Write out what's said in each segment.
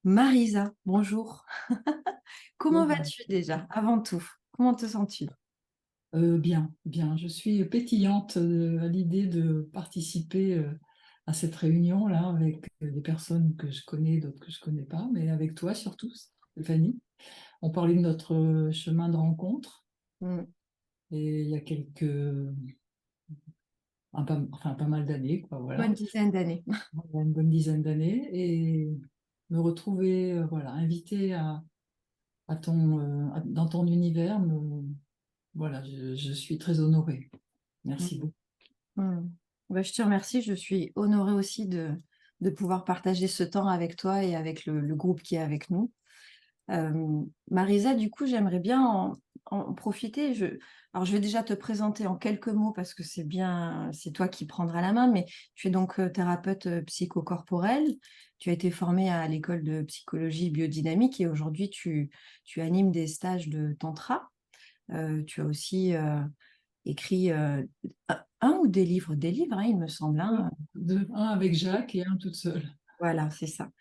Marisa, bonjour. Comment Bon, vas-tu déjà, avant tout? Comment te sens-tu? bien, bien. Je suis pétillante à l'idée de participer à cette réunion-là avec des personnes que je connais, d'autres que je connais pas, mais avec toi surtout, Stéphanie. On parlait de notre chemin de rencontre Mm. et il y a enfin pas mal d'années, quoi, Bonne voilà. dizaine d'années. Il y a une bonne dizaine d'années et me retrouver, voilà, invitée dans ton univers, voilà, je suis très honorée. Merci Mm. beaucoup. Mm. Bah, je te remercie, je suis honorée aussi de pouvoir partager ce temps avec toi et avec le groupe qui est avec nous. Marisa, du coup, j'aimerais bien en profiter. Alors, je vais déjà te présenter en quelques mots parce que c'est toi qui prendras la main, mais tu es donc thérapeute psychocorporelle. Tu as été formée à l'école de psychologie biodynamique et aujourd'hui, tu animes des stages de tantra. Tu as aussi écrit un ou des livres, hein, il me semble, hein. Un avec Jacques et un toute seule. Voilà, c'est ça.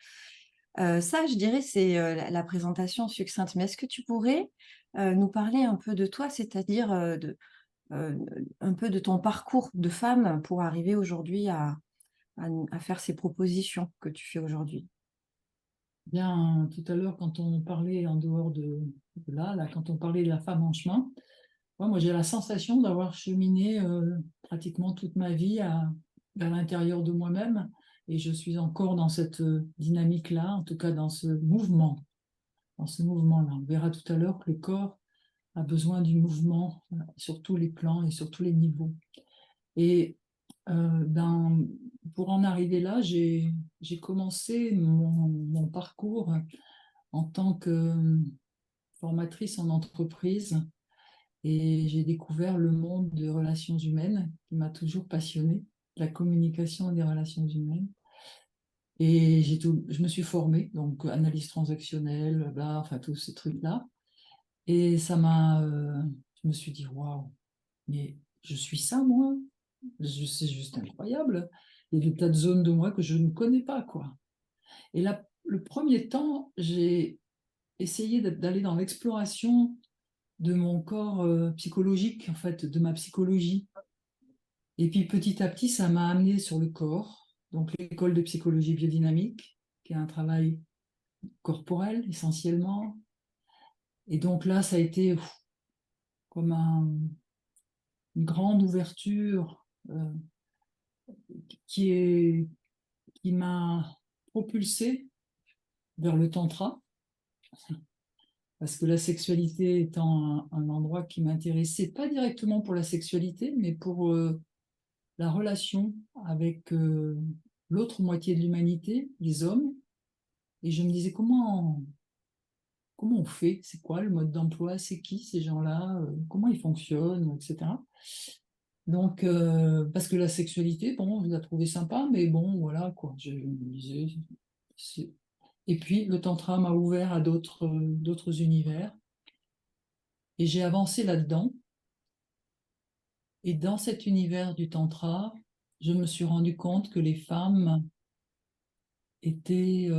Ça, je dirais, c'est la présentation succincte. Mais est-ce que tu pourrais nous parler un peu de toi, c'est-à-dire euh, un peu de ton parcours de femme pour arriver aujourd'hui à faire ces propositions que tu fais aujourd'hui? Bien, tout à l'heure, quand on parlait en dehors de là, quand on parlait de la femme en chemin, moi j'ai la sensation d'avoir cheminé pratiquement toute ma vie vers l'intérieur de moi-même et je suis encore dans cette dynamique-là, en tout cas dans ce mouvement-là. On verra tout à l'heure que le corps a besoin du mouvement sur tous les plans et sur tous les niveaux. Et pour en arriver là, j'ai commencé mon parcours en tant que formatrice en entreprise et j'ai découvert le monde des relations humaines qui m'a toujours passionnée, la communication et des relations humaines. Et je me suis formée, donc analyse transactionnelle, bla, enfin tous ces trucs-là. Et je me suis dit, waouh, mais je suis ça, moi. C'est juste incroyable. Il y a des tas de zones de moi que je ne connais pas, quoi. Et là, le premier temps, j'ai essayé d'aller dans l'exploration de mon corps psychologique, en fait, de ma psychologie. Et puis petit à petit, ça m'a amené sur le corps, donc l'école de psychologie biodynamique, qui est un travail corporel essentiellement. Et donc là, ça a été comme une grande ouverture qui est, qui m'a propulsée vers le tantra, parce que la sexualité étant un endroit qui m'intéressait, pas directement pour la sexualité, mais pour la relation avec l'autre moitié de l'humanité, les hommes. Et je me disais, comment on fait? C'est quoi le mode d'emploi? C'est qui ces gens-là? Comment ils fonctionnent, etc. Donc, parce que la sexualité, bon, je la trouvais sympa, mais bon, voilà, quoi. Je me disais, c'est- et puis, le tantra m'a ouvert à d'autres univers. Et j'ai avancé là-dedans. Et dans cet univers du tantra, je me suis rendu compte que les femmes étaient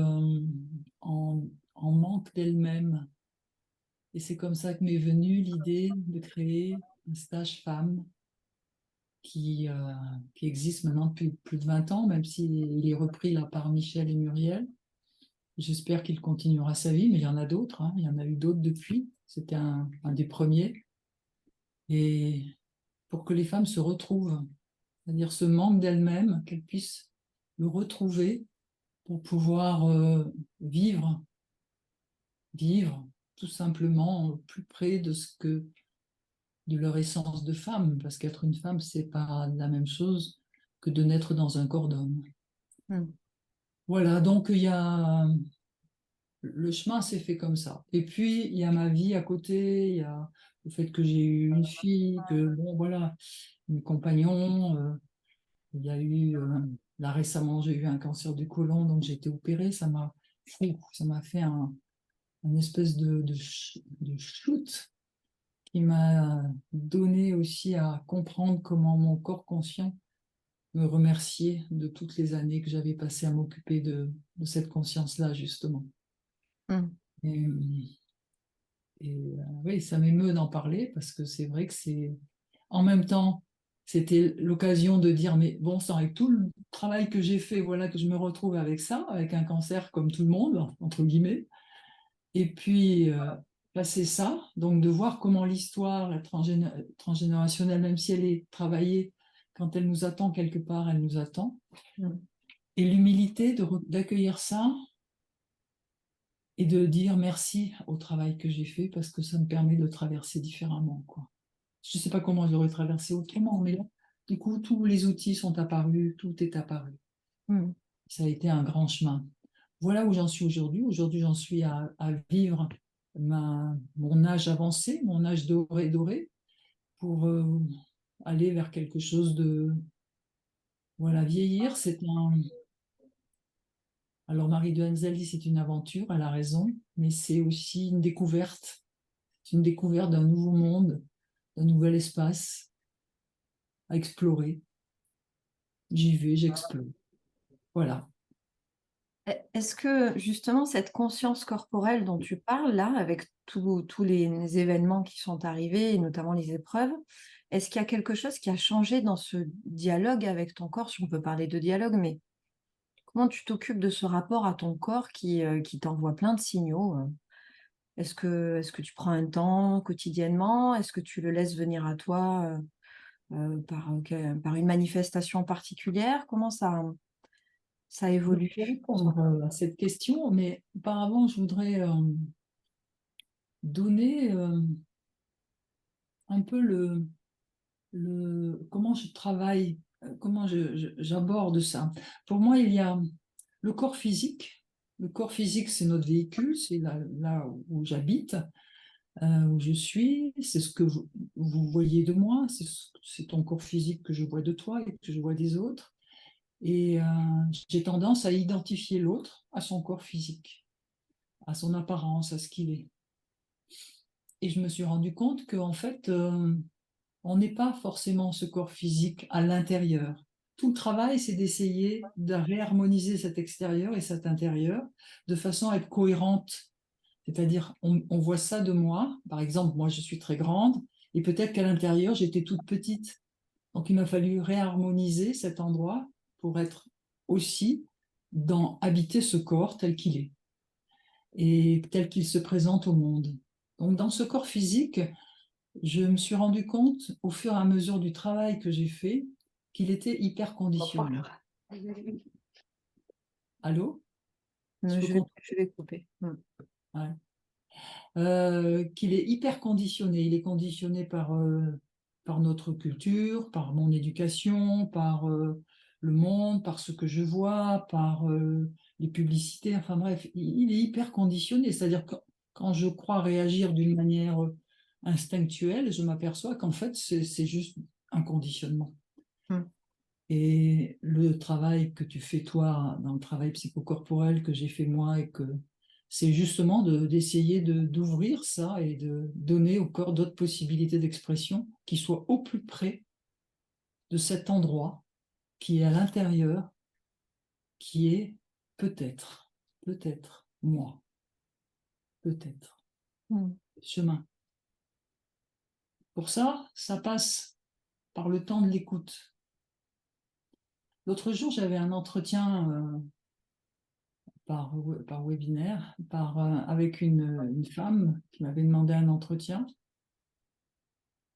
en, en manque d'elles-mêmes. Et c'est comme ça que m'est venue l'idée de créer un stage femme qui, euh, qui existe maintenant depuis plus de 20 ans, même s'il est repris là par Michel et Muriel. J'espère qu'il continuera sa vie, mais il y en a d'autres, hein. Il y en a eu d'autres depuis. C'était un des premiers. Et pour que les femmes se retrouvent, c'est-à-dire ce manque d'elles-mêmes, qu'elles puissent le retrouver pour pouvoir vivre, vivre tout simplement au plus près de leur essence de femme, parce qu'être une femme, c'est pas la même chose que de naître dans un corps d'homme. Hmm. Voilà, donc le chemin s'est fait comme ça. Et puis il y a ma vie à côté, il y a le fait que j'ai eu une fille, que bon voilà, mes compagnons, il y a eu là récemment j'ai eu un cancer du côlon, donc j'ai été opérée, ça m'a fait un espèce de shoot qui m'a donné aussi à comprendre comment mon corps conscient me remerciait de toutes les années que j'avais passées à m'occuper de cette conscience-là, justement. Mm. Et, oui, ça m'émeut d'en parler parce que c'est vrai que c'est... En même temps, c'était l'occasion de dire, mais bon sang, avec tout le travail que j'ai fait, voilà que je me retrouve avec ça, avec un cancer comme tout le monde, entre guillemets. Et puis, passer ça, donc de voir comment l'histoire la transgénérationnelle, même si elle est travaillée, quand elle nous attend quelque part, elle nous attend. Mm. Et l'humilité d'accueillir ça et de dire merci au travail que j'ai fait parce que ça me permet de traverser différemment, quoi. Je ne sais pas comment j'aurais traversé autrement, mais là, du coup, tous les outils sont apparus, tout est apparu. Mm. Ça a été un grand chemin. Voilà où j'en suis aujourd'hui. Aujourd'hui, j'en suis à vivre mon âge avancé, mon âge doré, pour aller vers quelque chose de... Voilà, vieillir, c'est un... Alors, Marie de Anzali, c'est une aventure, elle a raison, mais c'est aussi une découverte. C'est une découverte d'un nouveau monde, d'un nouvel espace à explorer. J'y vais, j'explore. Voilà. Est-ce que justement cette conscience corporelle dont tu parles là, avec tous les événements qui sont arrivés, et notamment les épreuves, est-ce qu'il y a quelque chose qui a changé dans ce dialogue avec ton corps, si on peut parler de dialogue, mais comment tu t'occupes de ce rapport à ton corps qui t'envoie plein de signaux? Est-ce que tu prends un temps quotidiennement? Est-ce que tu le laisses venir à toi par une manifestation particulière? Comment ça Je évolue? vais répondre à cette question, mais auparavant, je voudrais donner un peu comment je travaille, comment j'aborde ça. Pour moi, il y a le corps physique. Le corps physique, c'est notre véhicule, c'est là où j'habite, où je suis, c'est ce que vous voyez de moi, c'est ton corps physique que je vois de toi et que je vois des autres. Et j'ai tendance à identifier l'autre à son corps physique, à son apparence, à ce qu'il est. Et je me suis rendu compte qu'en fait, on n'est pas forcément ce corps physique à l'intérieur. Tout le travail, c'est d'essayer de réharmoniser cet extérieur et cet intérieur de façon à être cohérente. C'est-à-dire, on voit ça de moi. Par exemple, moi, je suis très grande et peut-être qu'à l'intérieur, j'étais toute petite. Donc, il m'a fallu réharmoniser cet endroit pour être aussi habiter ce corps tel qu'il est et tel qu'il se présente au monde. Donc, dans ce corps physique, je me suis rendu compte, au fur et à mesure du travail que j'ai fait, qu'il était hyper conditionné. Allô? Je peux Je vais couper. Mm. ouais. Qu'il est hyper conditionné. Il est conditionné par notre culture, par mon éducation, par le monde, par ce que je vois, par les publicités. Enfin bref, il est hyper conditionné. C'est-à-dire que quand je crois réagir d'une manière instinctuelle, je m'aperçois qu'en fait, c'est juste un conditionnement. Mm. Et le travail que tu fais toi, dans le travail psychocorporel que j'ai fait moi, et que c'est justement d'essayer d'ouvrir ça et de donner au corps d'autres possibilités d'expression qui soient au plus près de cet endroit qui est à l'intérieur, qui est peut-être moi, peut-être Mm. chemin. Pour ça, ça passe par le temps de l'écoute. L'autre jour, j'avais un entretien par webinaire, avec une femme qui m'avait demandé un entretien.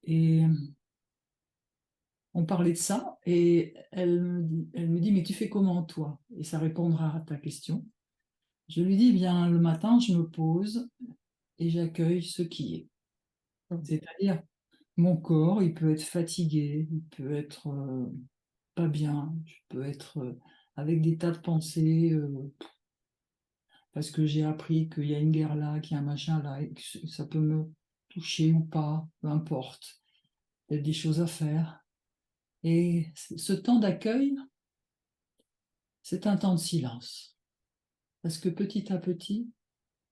Et on parlait de ça, et elle me dit, mais tu fais comment toi? Et ça répondra à ta question. Je lui dis, eh bien, le matin, je me pose et j'accueille ce qui est. Mm. C'est-à-dire, mon corps, il peut être fatigué, il peut être pas bien, je peux être avec des tas de pensées, parce que j'ai appris qu'il y a une guerre là, qu'il y a un machin là, et que ça peut me toucher ou pas, peu importe. Il y a des choses à faire. Et ce temps d'accueil, c'est un temps de silence. Parce que petit à petit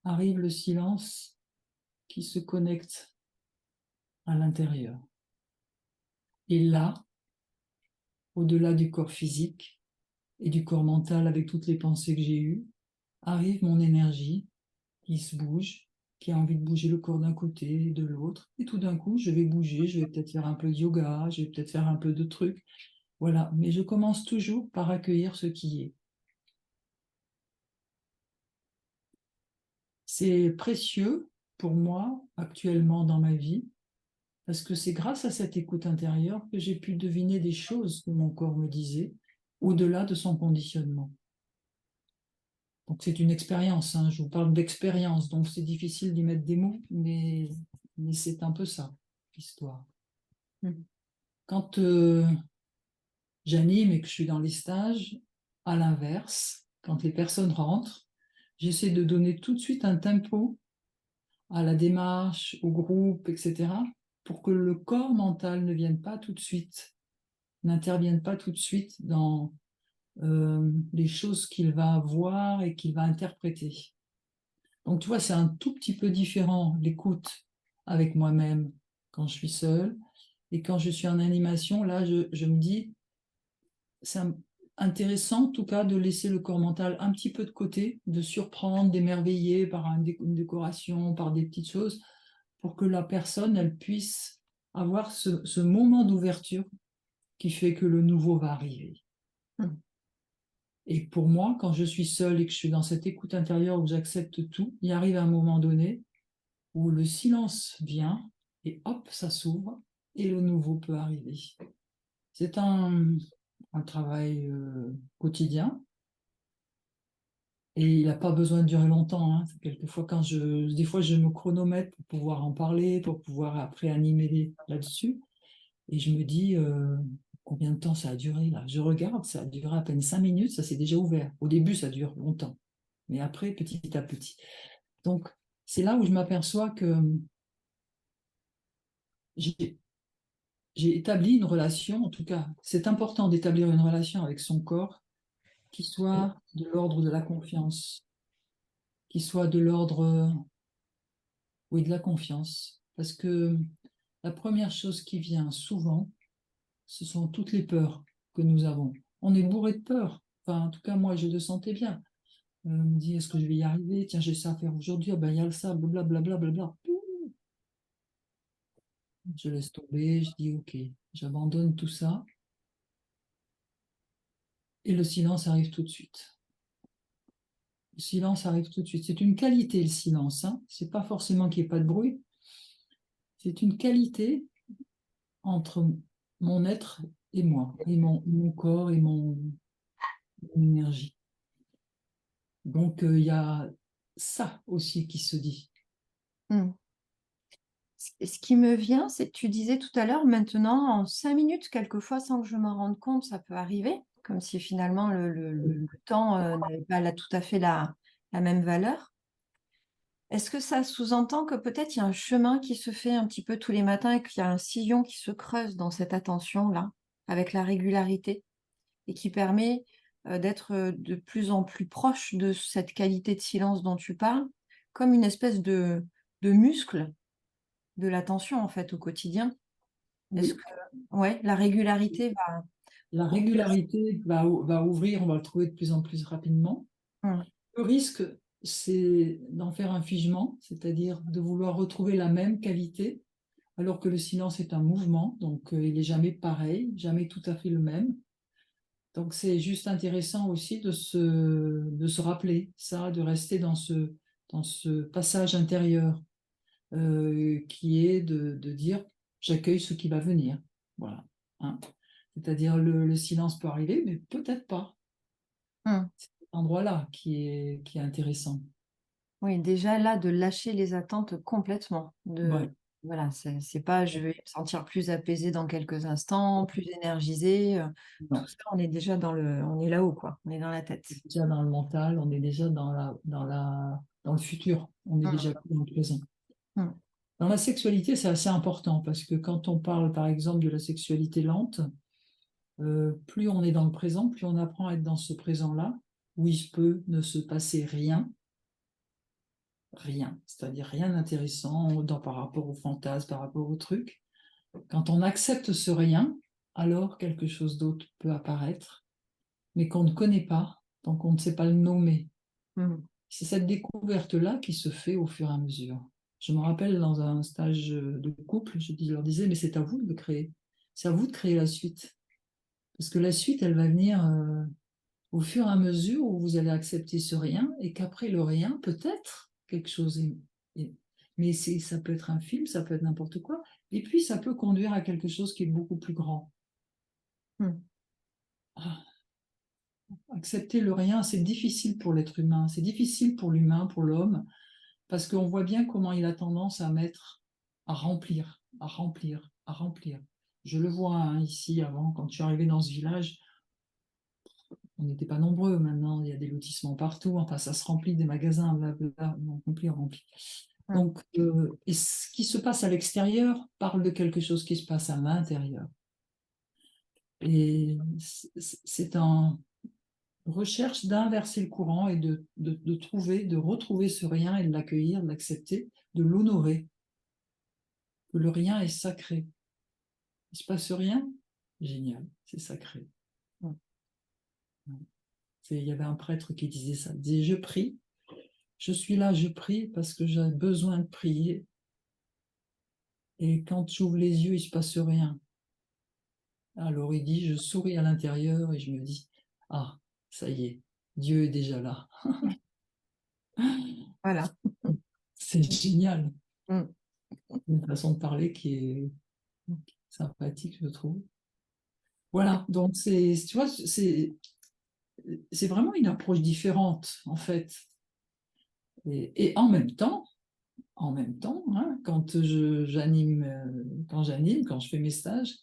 arrive le silence qui se connecte à l'intérieur. Et là, au-delà du corps physique et du corps mental avec toutes les pensées que j'ai eues, arrive mon énergie qui se bouge, qui a envie de bouger le corps d'un côté et de l'autre. Et tout d'un coup, je vais bouger, je vais peut-être faire un peu de yoga, je vais peut-être faire un peu de trucs. Voilà, mais je commence toujours par accueillir ce qui est. C'est précieux pour moi actuellement dans ma vie, parce que c'est grâce à cette écoute intérieure que j'ai pu deviner des choses que mon corps me disait, au-delà de son conditionnement. Donc c'est une expérience, hein, je vous parle d'expérience, donc c'est difficile d'y mettre des mots, mais c'est un peu ça, l'histoire. Mhm. Quand j'anime et que je suis dans les stages, à l'inverse, quand les personnes rentrent, j'essaie de donner tout de suite un tempo à la démarche, au groupe, etc., pour que le corps mental ne vienne pas tout de suite, n'intervienne pas tout de suite dans les choses qu'il va voir et qu'il va interpréter. Donc, tu vois, c'est un tout petit peu différent l'écoute avec moi-même quand je suis seule. Et quand je suis en animation, là, je me dis, c'est intéressant en tout cas de laisser le corps mental un petit peu de côté, de surprendre, d'émerveiller par une décoration, par des petites choses, pour que la personne, elle puisse avoir ce moment d'ouverture qui fait que le nouveau va arriver. Mhm. Et pour moi, quand je suis seule et que je suis dans cette écoute intérieure où j'accepte tout, il arrive un moment donné où le silence vient et hop, ça s'ouvre et le nouveau peut arriver. C'est un travail quotidien et il n'a pas besoin de durer longtemps, hein. Quelquefois, des fois, je me chronomètre pour pouvoir en parler, pour pouvoir après animer là-dessus. Et je me dis, combien de temps ça a duré là? Je regarde, ça a duré à peine 5 minutes, ça s'est déjà ouvert. Au début, ça dure longtemps, mais après, petit à petit. Donc, c'est là où je m'aperçois que j'ai j'ai établi une relation, en tout cas, c'est important d'établir une relation avec son corps qui soit de l'ordre de la confiance, qui soit de l'ordre, oui, de la confiance. Parce que la première chose qui vient souvent, ce sont toutes les peurs que nous avons. On est bourré de peurs. Enfin, en tout cas, moi, je le sentais bien. On me dit, est-ce que je vais y arriver? Tiens, j'ai ça à faire aujourd'hui. Ah ben, il y a ça, blablabla, blablabla. Je laisse tomber, je dis, OK, j'abandonne tout ça. Et le silence arrive tout de suite. Le silence arrive tout de suite. C'est une qualité, le silence, hein. C'est pas forcément qu'il n'y ait pas de bruit. C'est une qualité entre mon être et moi, et mon corps et mon énergie. Donc, il y a ça aussi qui se dit. Mhm. Ce qui me vient, c'est que tu disais tout à l'heure, maintenant, en 5 minutes, quelquefois, sans que je m'en rende compte, ça peut arriver, comme si finalement le temps n'avait pas tout à fait la même valeur. Est-ce que ça sous-entend que peut-être il y a un chemin qui se fait un petit peu tous les matins et qu'il y a un sillon qui se creuse dans cette attention-là, avec la régularité, et qui permet d'être de plus en plus proche de cette qualité de silence dont tu parles, comme une espèce de muscle de l'attention en fait au quotidien? Est-ce Oui, que ouais, la régularité va... la régularité va ouvrir, on va le trouver de plus en plus rapidement. Hum, Le risque, c'est d'en faire un figement, c'est-à-dire de vouloir retrouver la même qualité, alors que le silence est un mouvement, donc il n'est jamais pareil, jamais tout à fait le même. Donc c'est juste intéressant aussi de se rappeler ça, de rester dans ce passage intérieur qui est de dire j'accueille ce qui va venir. Voilà, hein. C'est-à-dire le silence peut arriver, mais peut-être pas. hum. C'est cet endroit-là qui est intéressant. Oui, déjà là, de lâcher les attentes complètement. Ouais, Voilà, c'est pas je vais me sentir plus apaisée dans quelques instants, plus énergisée. Tout non. ça, on est déjà on est là-haut, quoi. On est dans la tête. Déjà dans le mental, on est déjà dans le futur, on est Hum, déjà plus dans le présent. hum, Dans la sexualité, c'est assez important parce que quand on parle, par exemple, de la sexualité lente, plus on est dans le présent, plus on apprend à être dans ce présent-là, où il peut ne se passer rien, rien, c'est-à-dire rien d'intéressant par rapport au fantasme, par rapport au truc. Quand on accepte ce rien, alors quelque chose d'autre peut apparaître, mais qu'on ne connaît pas, donc on ne sait pas le nommer. hum. C'est cette découverte-là qui se fait au fur et à mesure. Je me rappelle dans un stage de couple, je leur disais, mais c'est à vous de le créer. C'est à vous de créer la suite. Parce que la suite, elle va venir au fur et à mesure où vous allez accepter ce rien et qu'après le rien, peut-être quelque chose mais ça peut être un film, ça peut être n'importe quoi. Et puis, ça peut conduire à quelque chose qui est beaucoup plus grand. Mm. Ah, accepter le rien, c'est difficile pour l'être humain, c'est difficile pour l'humain, pour l'homme, parce qu'on voit bien comment il a tendance à mettre, à remplir, à remplir, à remplir. Je le vois hein, ici avant, quand je suis arrivée dans ce village, on n'était pas nombreux. Maintenant, il y a des lotissements partout. Enfin, ça se remplit des magasins, blablabla, on remplit, on remplit. Mm. Donc, et ce qui se passe à l'extérieur parle de quelque chose qui se passe à l'intérieur. Et c'est en recherche d'inverser le courant et de trouver, de retrouver ce rien et de l'accueillir, de l'accepter, de l'honorer. Que le rien est sacré. Il se passe rien? Génial, c'est sacré. Mm. Il y avait un prêtre qui disait ça. Il disait, je prie, je suis là, je prie parce que j'ai besoin de prier. Et quand j'ouvre les yeux, il ne se passe rien. Alors il dit, je souris à l'intérieur et je me dis, ah, ça y est, Dieu est déjà là. Voilà. C'est génial. Mm. Une façon de parler qui est sympathique, je trouve. Voilà, donc tu vois, c'est vraiment une approche différente, en fait. Et en même temps, hein, quand je fais mes stages,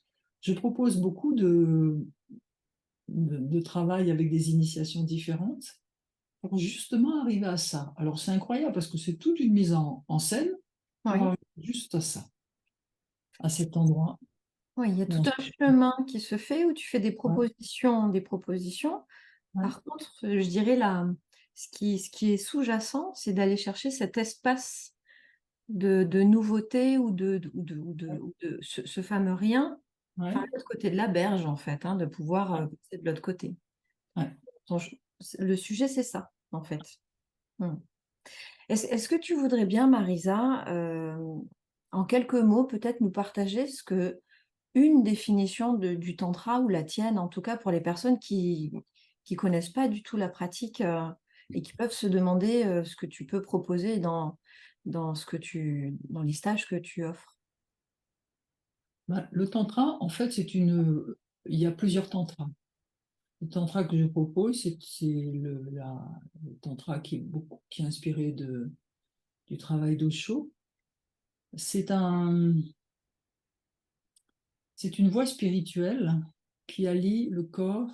je propose beaucoup de travail avec des initiations différentes pour justement arriver à ça. Alors c'est incroyable parce que c'est toute une mise en scène pour Oui. arriver juste à ça, à cet endroit Oui, il y a où tout un chemin qui se fait où tu fais des ouais, propositions, des propositions. ouais, Par contre, je dirais là, ce qui est sous-jacent, c'est d'aller chercher cet espace de nouveauté ou de ce fameux rien, ouais, enfin l'autre côté de la berge en fait, hein, de pouvoir ouais, passer de l'autre côté. ouais. Donc, le sujet, c'est ça, en fait. Hmm. Est-ce que tu voudrais bien, Marisa, en quelques mots, peut-être nous partager une définition du tantra ou la tienne, en tout cas pour les personnes qui connaissent pas du tout la pratique et qui peuvent se demander ce que tu peux proposer dans les stages que tu offres. Bah, le tantra, en fait, il y a plusieurs tantras. Le tantra que je propose, c'est le tantra qui est inspiré du travail d'Osho. C'est un, c'est une voie spirituelle qui allie le corps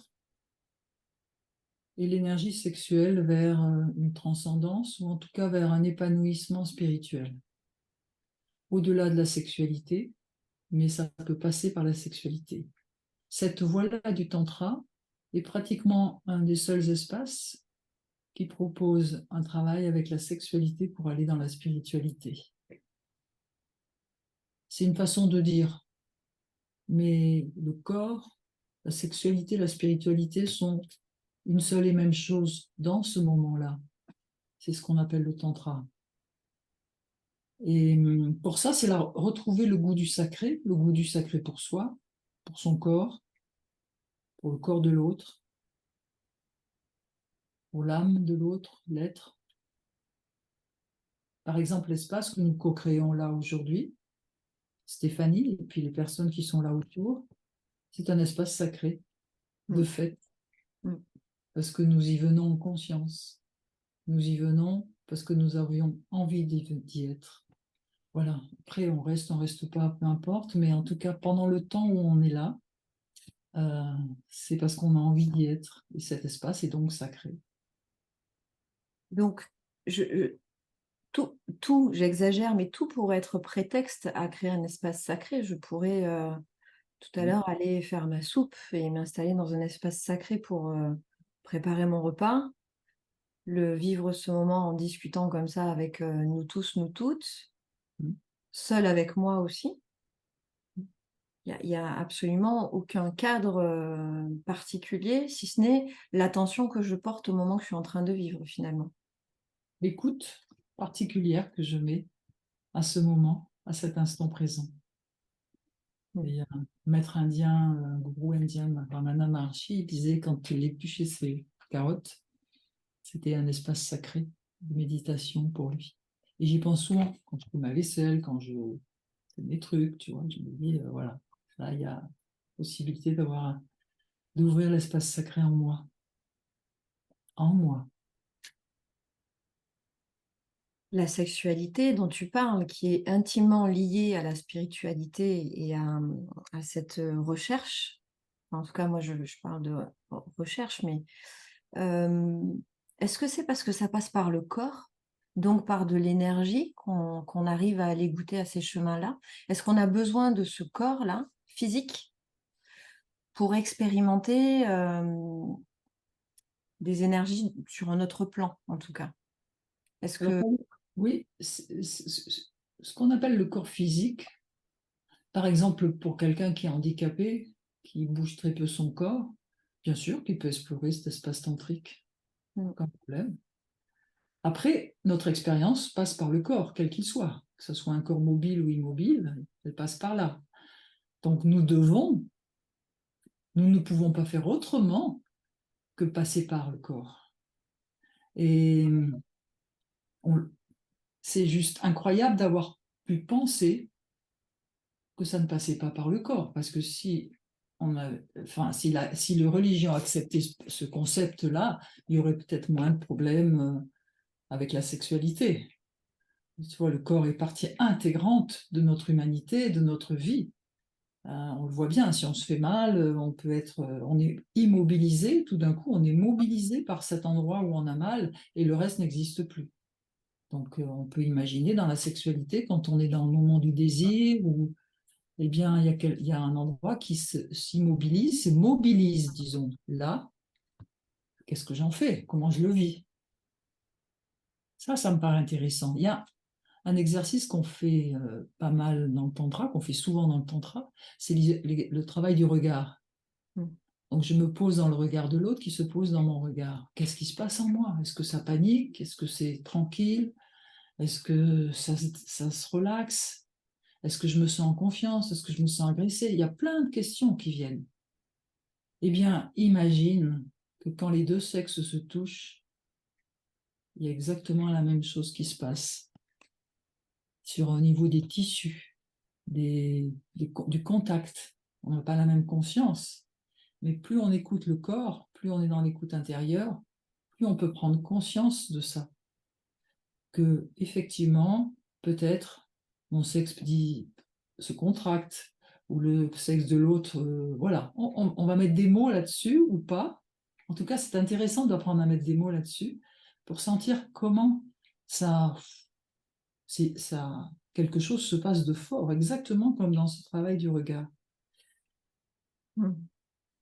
et l'énergie sexuelle vers une transcendance ou en tout cas vers un épanouissement spirituel, au-delà de la sexualité, mais ça peut passer par la sexualité. Cette voie-là du tantra est pratiquement un des seuls espaces qui propose un travail avec la sexualité pour aller dans la spiritualité. C'est une façon de dire, mais le corps, la sexualité, la spiritualité sont une seule et même chose dans ce moment-là. C'est ce qu'on appelle le tantra. Et pour ça, c'est retrouver le goût du sacré pour soi, pour son corps, pour le corps de l'autre, pour l'âme de l'autre, l'être. Par exemple, l'espace que nous co-créons là aujourd'hui, Stéphanie, et puis les personnes qui sont là autour, c'est un espace sacré, de Mm. fait, Mm. parce que nous y venons en conscience. Nous y venons parce que nous avions envie d'y être. Voilà. Après, on reste pas, peu importe, mais en tout cas, pendant le temps où on est là, euh, c'est parce qu'on a envie d'y être. Et cet espace est donc sacré. Donc, j'exagère, mais tout pourrait être prétexte à créer un espace sacré. Je pourrais tout à l'heure aller faire ma soupe et m'installer dans un espace sacré pour préparer mon repas, le vivre ce moment en discutant comme ça avec nous tous, nous toutes, seul avec moi aussi. Il y a absolument aucun cadre particulier, si ce n'est l'attention que je porte au moment que je suis en train de vivre finalement. l'écoute particulière que je mets à ce moment, à cet instant présent. Et un maître indien, un gourou indien, Ramana Maharshi, il disait quand il épluchait ses carottes, c'était un espace sacré de méditation pour lui. Et j'y pense souvent quand je fais ma vaisselle, quand je fais mes trucs, tu vois, je me dis, voilà, là, il y a possibilité d'ouvrir l'espace sacré en moi. En moi. La sexualité dont tu parles, qui est intimement liée à la spiritualité et à cette recherche, en tout cas moi je parle de recherche, mais euh, est-ce que c'est parce que ça passe par le corps, donc par de l'énergie, qu'on arrive à aller goûter à ces chemins-là? Est-ce qu'on a besoin de ce corps-là, physique, pour expérimenter des énergies sur un autre plan, en tout cas? Est-ce Alors, que... oui, ce qu'on appelle le corps physique, par exemple pour quelqu'un qui est handicapé, qui bouge très peu son corps, bien sûr qu'il peut explorer cet espace tantrique, Mm. aucun problème. Après, notre expérience passe par le corps, quel qu'il soit, que ce soit un corps mobile ou immobile, elle passe par là. Donc nous ne pouvons pas faire autrement que passer par le corps. Et c'est juste incroyable d'avoir pu penser que ça ne passait pas par le corps, parce que si les religions acceptaient ce concept-là, il y aurait peut-être moins de problèmes avec la sexualité. Tu vois, le corps est partie intégrante de notre humanité, de notre vie. On le voit bien, si on se fait mal, on est immobilisé, tout d'un coup, on est mobilisé par cet endroit où on a mal et le reste n'existe plus. Donc, on peut imaginer dans la sexualité, quand on est dans le moment du désir, ou eh bien, il y a un endroit qui s'immobilise, se mobilise, disons. Là, qu'est-ce que j'en fais? Comment je le vis? Ça me paraît intéressant. Il y a un exercice qu'on fait pas mal dans le tantra, qu'on fait souvent dans le tantra, c'est le travail du regard. Mm. Donc, je me pose dans le regard de l'autre qui se pose dans mon regard. Qu'est-ce qui se passe en moi? Est-ce que ça panique? Est-ce que c'est tranquille? Est-ce que ça se relaxe? Est-ce que je me sens en confiance? Est-ce que je me sens agressée? Il y a plein de questions qui viennent. Eh bien, imagine que quand les deux sexes se touchent, il y a exactement la même chose qui se passe sur un niveau des tissus, du contact. On n'a pas la même conscience, mais plus on écoute le corps, plus on est dans l'écoute intérieure, plus on peut prendre conscience de ça. Que, effectivement, peut-être, mon sexe se contracte, ou le sexe de l'autre, voilà. On va mettre des mots là-dessus ou pas. En tout cas, c'est intéressant d'apprendre à mettre des mots là-dessus pour sentir comment ça, quelque chose se passe de fort, exactement comme dans ce travail du regard. Mm.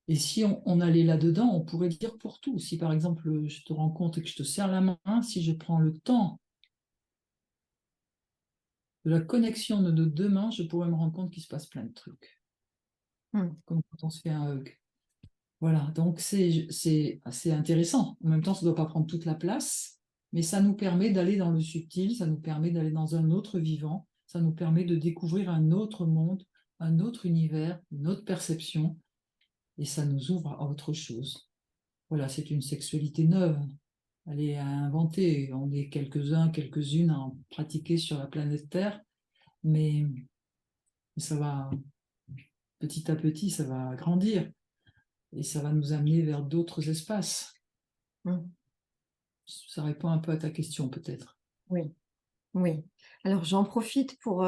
Et si on allait là-dedans, on pourrait dire pour tout. Si par exemple, je te rencontre et que je te serre la main, si je prends le temps de la connexion de nos deux mains, je pourrais me rendre compte qu'il se passe plein de trucs, Mm. comme quand on se fait un hug. Voilà, donc c'est assez intéressant. En même temps, ça ne doit pas prendre toute la place, mais ça nous permet d'aller dans le subtil, ça nous permet d'aller dans un autre vivant, ça nous permet de découvrir un autre monde, un autre univers, une autre perception, et ça nous ouvre à autre chose. Voilà, c'est une sexualité neuve. Elle est à inventer. On est quelques-uns, quelques-unes à en pratiquer sur la planète Terre, mais ça va, petit à petit, ça va grandir et ça va nous amener vers d'autres espaces. Mm. Ça répond un peu à ta question, peut-être. Oui. Oui, alors j'en profite pour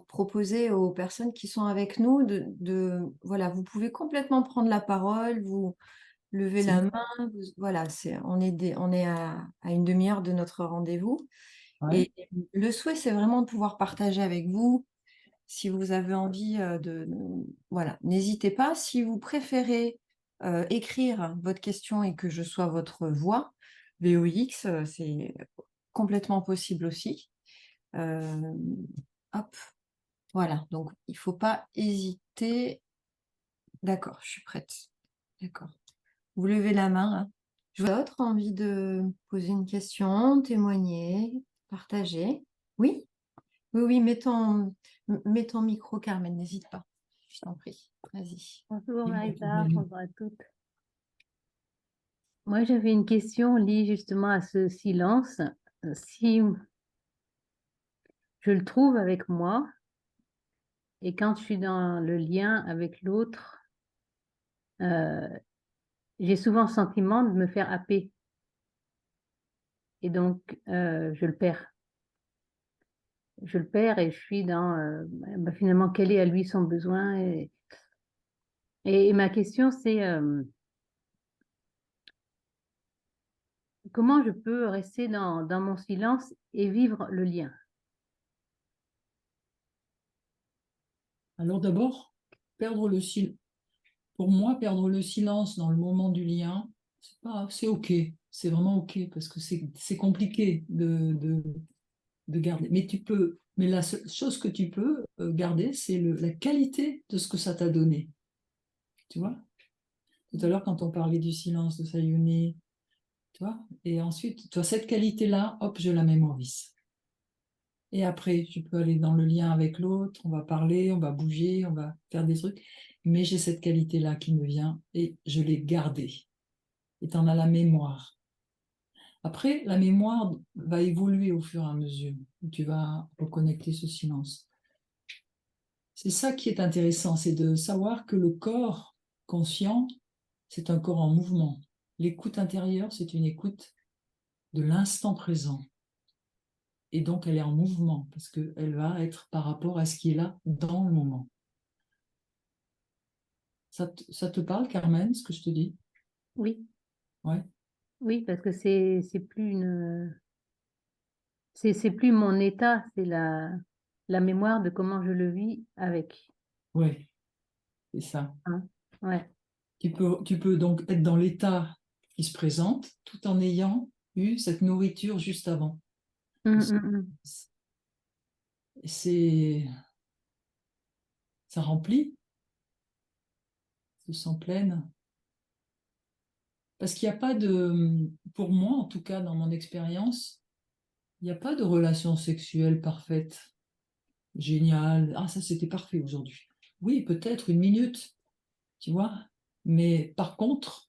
proposer aux personnes qui sont avec nous voilà, vous pouvez complètement prendre la parole, vous levez C'est la bien. main, voilà, on est à une demi-heure de notre rendez-vous. Ouais. Et le souhait, c'est vraiment de pouvoir partager avec vous. Si vous avez envie voilà, n'hésitez pas. Si vous préférez écrire votre question et que je sois votre voix, VOX, c'est complètement possible aussi. Euh, hop, voilà. Donc, il ne faut pas hésiter. D'accord, je suis prête. D'accord. Vous levez la main, hein. Je vois d'autres envie de poser une question, témoigner, partager. Oui, oui, oui, mets ton micro, Carmen, n'hésite pas. Je t'en prie. Vas-y. Bonjour Oui, Maïsa, bonjour à toutes. Moi, j'avais une question liée justement à ce silence. Si je le trouve avec moi et quand je suis dans le lien avec l'autre, euh, j'ai souvent le sentiment de me faire happer et donc je le perds. Je le perds et je suis dans finalement quel est à lui son besoin. Et ma question c'est comment je peux rester dans mon silence et vivre le lien? Alors d'abord, perdre le silence. Pour moi, perdre le silence dans le moment du lien, c'est OK. C'est vraiment OK parce que c'est compliqué de garder. Mais la seule chose que tu peux garder, c'est la qualité de ce que ça t'a donné. Tu vois? Tout à l'heure, quand on parlait du silence de Sayuni, tu vois? Et ensuite, tu as cette qualité-là, hop, je la mémorise. Et après, je peux aller dans le lien avec l'autre, on va parler, on va bouger, on va faire des trucs. Mais j'ai cette qualité-là qui me vient et je l'ai gardée. Et tu en as la mémoire. Après, la mémoire va évoluer au fur et à mesure. Tu vas reconnecter ce silence. C'est ça qui est intéressant, c'est de savoir que le corps conscient, c'est un corps en mouvement. L'écoute intérieure, c'est une écoute de l'instant présent. Et donc, elle est en mouvement parce qu'elle va être par rapport à ce qui est là dans le moment. Ça te parle, Carmen, ce que je te dis? Oui, Ouais. oui, parce que c'est plus c'est plus mon état, c'est la mémoire de comment je le vis avec. Ouais, c'est ça. Hein. Ouais. Tu peux donc être dans l'état qui se présente tout en ayant eu cette nourriture juste avant. Mm. C'est, ça remplit, se sent pleine. Parce qu'il n'y a pas de, pour moi en tout cas, dans mon expérience, il n'y a pas de relation sexuelle parfaite, géniale. Ah, ça c'était parfait aujourd'hui. Oui, peut-être une minute, tu vois. Mais par contre,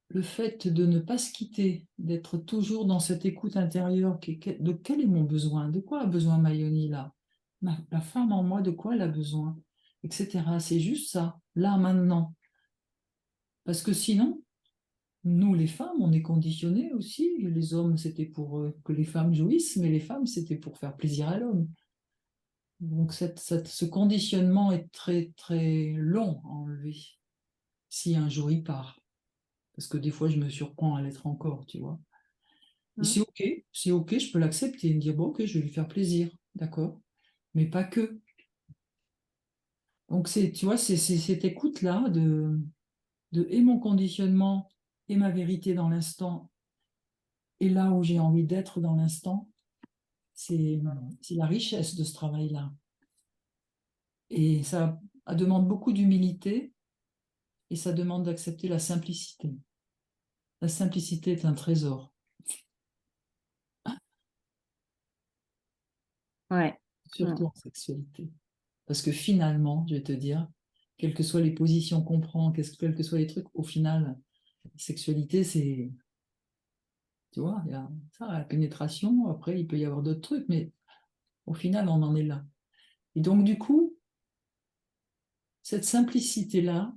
le fait de ne pas se quitter, d'être toujours dans cette écoute intérieure, de quel est mon besoin, de quoi a besoin Mayoni là, la femme en moi, de quoi elle a besoin, etc. C'est juste ça, là, maintenant. Parce que sinon, nous, les femmes, on est conditionnés aussi. Les hommes, c'était pour que les femmes jouissent, mais les femmes, c'était pour faire plaisir à l'homme. Donc, ce conditionnement est très, très long à enlever si un jour il part. Parce que des fois, je me surprends à l'être encore, tu vois. Et Mm. c'est OK, je peux l'accepter et me dire, bon, OK, je vais lui faire plaisir, d'accord, mais pas que. Donc, tu vois, c'est cette écoute-là et mon conditionnement et ma vérité dans l'instant, et là où j'ai envie d'être dans l'instant, c'est c'est la richesse de ce travail-là. Et ça demande beaucoup d'humilité et ça demande d'accepter la simplicité. La simplicité est un trésor, Ouais. Mm. surtout en sexualité. Parce que finalement, je vais te dire, quelles que soient les positions qu'on prend, quels que soient les trucs, au final, la sexualité, c'est, tu vois, il y a ça, la pénétration, après, il peut y avoir d'autres trucs, mais au final, on en est là. Et donc, du coup, cette simplicité-là,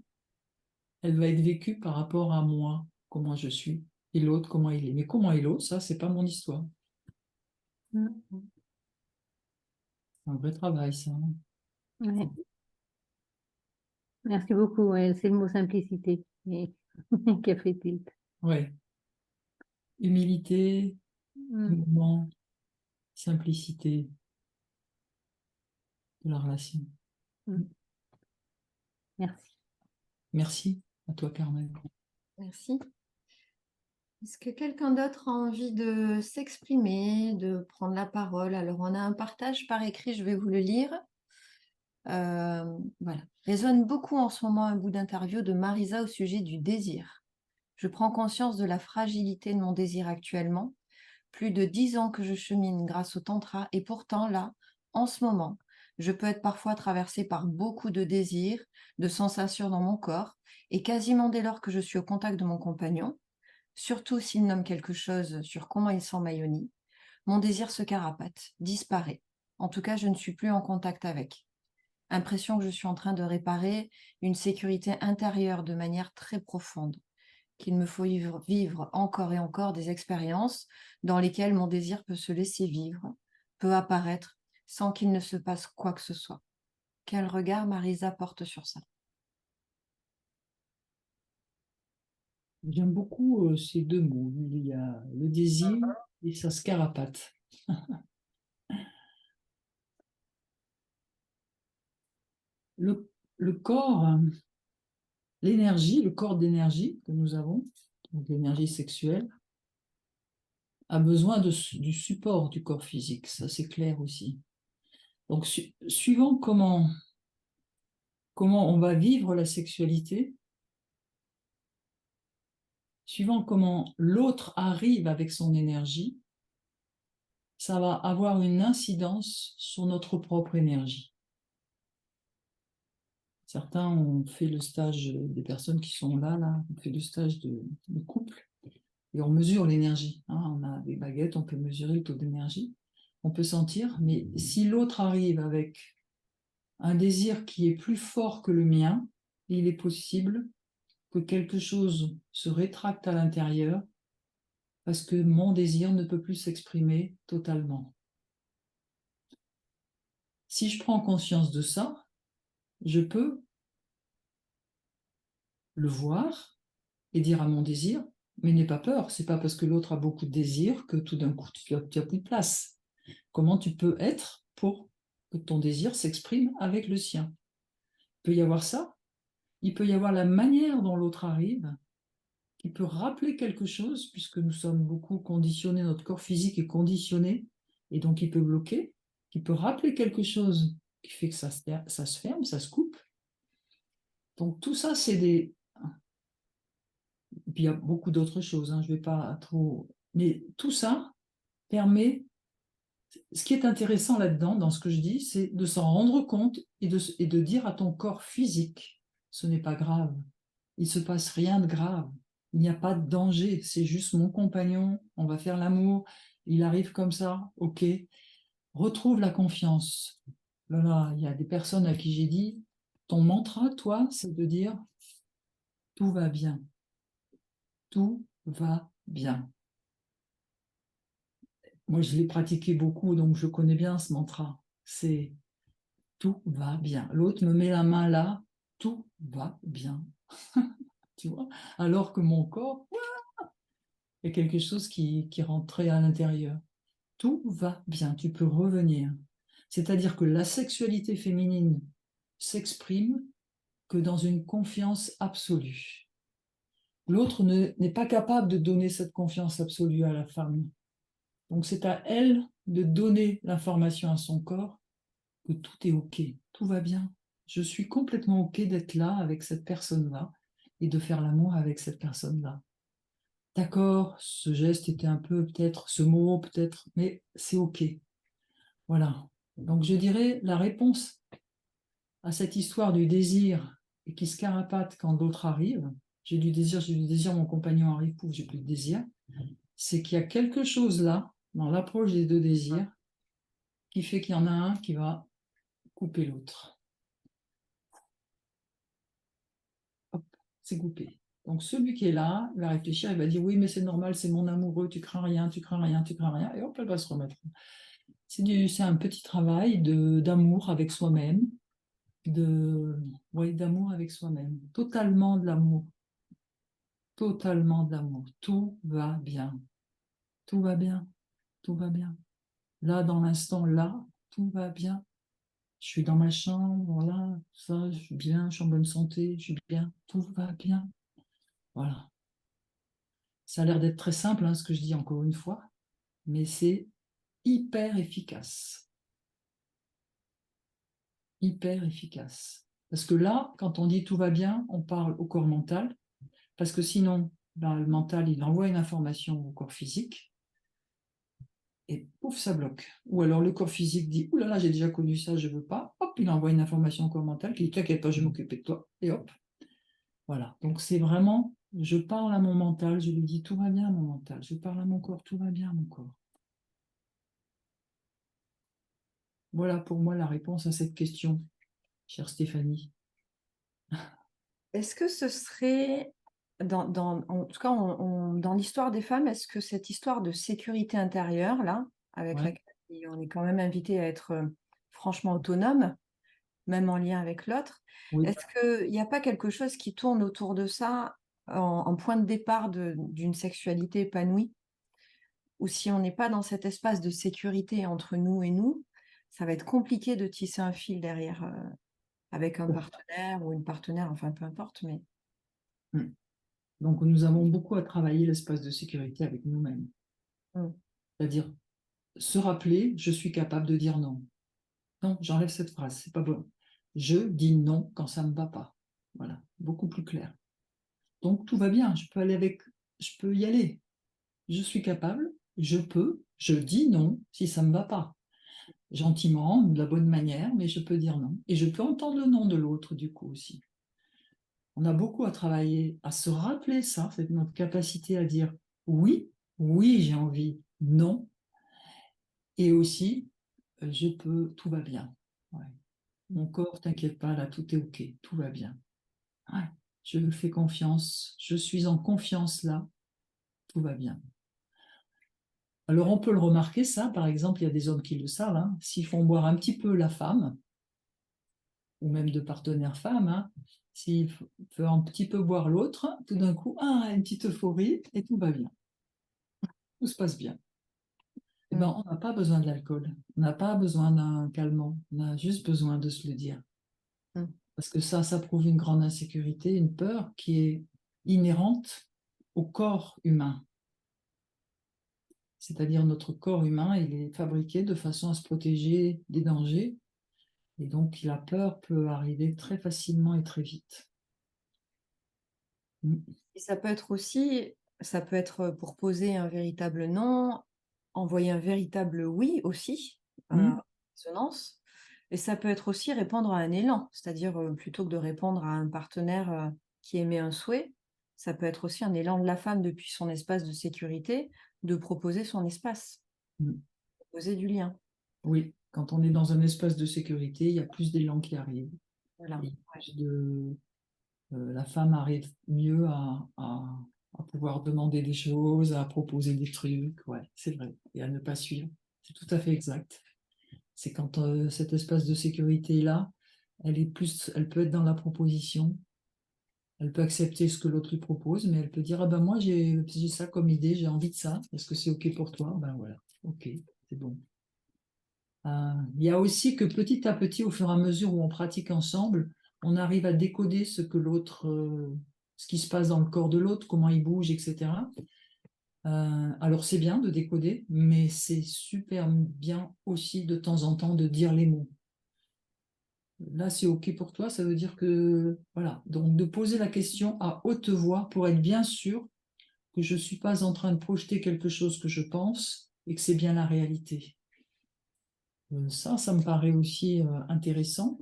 elle va être vécue par rapport à moi, comment je suis, et l'autre, comment il est. Mais comment est l'autre, ça, c'est pas mon histoire. Mm. C'est un vrai travail, ça. Ouais. Merci beaucoup. Ouais, c'est le mot simplicité qui a fait tilt. Ouais. Humilité, Mm. mouvement, simplicité de la relation. Mm. Merci. Merci à toi, Carmen. Merci. Est-ce que quelqu'un d'autre a envie de s'exprimer, de prendre la parole? Alors, on a un partage par écrit, je vais vous le lire. Voilà. Résonne beaucoup en ce moment un bout d'interview de Marisa au sujet du désir. Je prends conscience de la fragilité de mon désir actuellement. Plus de 10 ans que je chemine grâce au tantra et pourtant là, en ce moment, je peux être parfois traversée par beaucoup de désirs, de sensations dans mon corps et quasiment dès lors que je suis au contact de mon compagnon, surtout s'il nomme quelque chose sur comment il sent Mayoni, mon désir se carapate, disparaît. En tout cas, je ne suis plus en contact avec. Impression que je suis en train de réparer une sécurité intérieure de manière très profonde, qu'il me faut vivre encore et encore des expériences dans lesquelles mon désir peut se laisser vivre, peut apparaître sans qu'il ne se passe quoi que ce soit. Quel regard Marisa porte sur ça? J'aime beaucoup ces deux mots. Il y a le désir et sa scarapate. Le corps, l'énergie, le corps d'énergie que nous avons, donc l'énergie sexuelle, a besoin du support du corps physique. Ça, c'est clair aussi. Donc, suivant comment on va vivre la sexualité, suivant comment l'autre arrive avec son énergie, ça va avoir une incidence sur notre propre énergie. Certains ont fait le stage, des personnes qui sont là, on fait le stage de couple, et on mesure l'énergie. On a des baguettes, on peut mesurer le taux d'énergie, on peut sentir, mais si l'autre arrive avec un désir qui est plus fort que le mien, il est possible que quelque chose se rétracte à l'intérieur parce que mon désir ne peut plus s'exprimer totalement. Si je prends conscience de ça, je peux le voir et dire à mon désir, mais n'aie pas peur, c'est pas parce que l'autre a beaucoup de désir que tout d'un coup tu as plus de place. Comment tu peux être pour que ton désir s'exprime avec le sien? Il peut y avoir ça, il peut y avoir la manière dont l'autre arrive, qui peut rappeler quelque chose, puisque nous sommes beaucoup conditionnés, notre corps physique est conditionné, et donc il peut bloquer, qui peut rappeler quelque chose qui fait que ça se ferme, ça se coupe. Donc tout ça, c'est des... Puis il y a beaucoup d'autres choses, je ne vais pas trop... Mais tout ça permet... Ce qui est intéressant là-dedans, dans ce que je dis, c'est de s'en rendre compte et de dire à ton corps physique, ce n'est pas grave, il ne se passe rien de grave, il n'y a pas de danger, c'est juste mon compagnon, on va faire l'amour, il arrive comme ça, ok. Retrouve la confiance. Voilà, il y a des personnes à qui j'ai dit, ton mantra, toi, c'est de dire, tout va bien, tout va bien. Moi, je l'ai pratiqué beaucoup, donc je connais bien ce mantra. C'est tout va bien. L'autre me met la main là, tout va bien. Tu vois? Alors que mon corps, il y a quelque chose qui rentrait à l'intérieur. Tout va bien, tu peux revenir. C'est-à-dire que la sexualité féminine s'exprime que dans une confiance absolue. L'autre n'est pas capable de donner cette confiance absolue à la femme. Donc c'est à elle de donner l'information à son corps que tout est OK, tout va bien. Je suis complètement OK d'être là avec cette personne-là et de faire l'amour avec cette personne-là. D'accord, ce geste était un peu peut-être, ce mot peut-être, mais c'est OK. Voilà. Donc je dirais la réponse à cette histoire du désir et qui se carapate quand l'autre arrive, j'ai du désir, mon compagnon arrive, pouf, j'ai plus de désir, c'est qu'il y a quelque chose là, dans l'approche des deux désirs, qui fait qu'il y en a un qui va couper l'autre. Hop, c'est coupé. Donc celui qui est là, il va réfléchir, il va dire oui, mais c'est normal, c'est mon amoureux, tu crains rien, tu crains rien, tu crains rien, et hop, elle va se remettre. C'est un petit travail d'amour avec soi-même, d'amour avec soi-même, totalement de l'amour, totalement de l'amour. Tout va bien, tout va bien, tout va bien. Là, dans l'instant, là, tout va bien. Je suis dans ma chambre, voilà, ça, je suis bien, je suis en bonne santé, je suis bien, tout va bien. Voilà. Ça a l'air d'être très simple, ce que je dis encore une fois, mais c'est hyper efficace. Hyper efficace. Parce que là, quand on dit tout va bien, on parle au corps mental, parce que sinon, ben, le mental, il envoie une information au corps physique et pouf, ça bloque. Ou alors le corps physique dit, ouh là là, j'ai déjà connu ça, je veux pas. Hop, il envoie une information au corps mental qui dit, t'inquiète pas, je vais m'occuper de toi. Et hop, voilà. Donc c'est vraiment, je parle à mon mental, je lui dis, tout va bien, mon mental. Je parle à mon corps, tout va bien, mon corps. Voilà pour moi la réponse à cette question, chère Stéphanie. Est-ce que ce serait, en tout cas, dans l'histoire des femmes, est-ce que cette histoire de sécurité intérieure, là, avec Ouais, laquelle on est quand même invité à être franchement autonome, même en lien avec l'autre, oui. est-ce qu'il n'y a pas quelque chose qui tourne autour de ça en point de départ d'une sexualité épanouie, ou si on n'est pas dans cet espace de sécurité entre nous et nous, ça va être compliqué de tisser un fil derrière avec un partenaire ou une partenaire, enfin peu importe, mais... Mm. Donc nous avons beaucoup à travailler l'espace de sécurité avec nous-mêmes. Mm. C'est-à-dire se rappeler, je suis capable de dire non. Non, j'enlève cette phrase, c'est pas bon. Je dis non quand ça ne me va pas. Voilà, beaucoup plus clair. Donc tout va bien, je peux y aller. Je suis capable, je dis non si ça ne me va pas. Gentiment, de la bonne manière, mais je peux dire non. Et je peux entendre le non de l'autre du coup aussi. On a beaucoup à travailler, à se rappeler ça, c'est notre capacité à dire oui, oui, j'ai envie, non, et aussi je peux, tout va bien. Ouais. Mon corps, t'inquiète pas, là, tout est OK, tout va bien. Ouais. Je me fais confiance, je suis en confiance là, tout va bien. Alors on peut le remarquer, ça, par exemple, il y a des hommes qui le savent, hein, s'ils font boire un petit peu la femme, ou même de partenaires femmes, hein, s'ils font un petit peu boire l'autre, tout d'un coup, ah, une petite euphorie, et tout va bien. Tout se passe bien. Eh ben, Mm. on n'a pas besoin de l'alcool, on n'a pas besoin d'un calmant, on a juste besoin de se le dire. Mm. Parce que ça prouve une grande insécurité, une peur qui est inhérente au corps humain. C'est-à-dire notre corps humain, il est fabriqué de façon à se protéger des dangers. Et donc la peur peut arriver très facilement et très vite. Mm. Et ça peut être aussi, ça peut être pour poser un véritable non, envoyer un véritable oui aussi, Mm. résonance. Et ça peut être aussi répondre à un élan, c'est-à-dire plutôt que de répondre à un partenaire qui émet un souhait, ça peut être aussi un élan de la femme depuis son espace de sécurité, de proposer son espace, Mm. proposer du lien. Oui, quand on est dans un espace de sécurité, il y a plus d'élan qui arrive. Voilà. Et Ouais. la femme arrive mieux à pouvoir demander des choses, à proposer des trucs, ouais, c'est vrai, et à ne pas suivre. C'est tout à fait exact. C'est quand cet espace de sécurité est là, elle peut être dans la proposition, elle peut accepter ce que l'autre lui propose, mais elle peut dire, ah ben moi j'ai ça comme idée, j'ai envie de ça, est-ce que c'est OK pour toi? Ben voilà, OK, c'est bon. Il y a aussi que petit à petit, au fur et à mesure où on pratique ensemble, on arrive à décoder ce qui se passe dans le corps de l'autre, comment il bouge, etc. Alors c'est bien de décoder, mais c'est super bien aussi de temps en temps de dire les mots. Là, c'est OK pour toi, ça veut dire que, voilà. Donc de poser la question à haute voix pour être bien sûr que je ne suis pas en train de projeter quelque chose que je pense et que c'est bien la réalité. Ça me paraît aussi intéressant.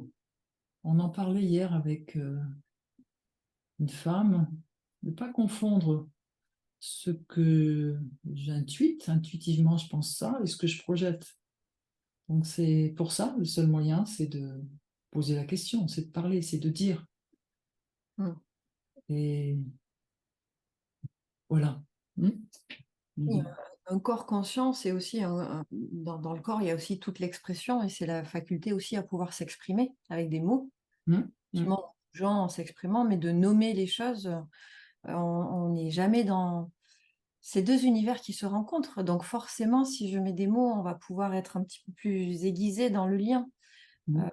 On en parlait hier avec une femme, de ne pas confondre ce que intuitivement je pense ça, et ce que je projette. Donc c'est pour ça, le seul moyen, c'est de poser la question, c'est de parler, c'est de dire. Mm. Et voilà. Hmm. Oui, Mhm. un corps conscient, c'est aussi dans le corps, il y a aussi toute l'expression et c'est la faculté aussi à pouvoir s'exprimer avec des mots, Hmm. Hmm. effectivement, gens en s'exprimant, mais de nommer les choses, on n'est jamais dans ces deux univers qui se rencontrent. Donc forcément, si je mets des mots, on va pouvoir être un petit peu plus aiguisé dans le lien. Hmm. Euh,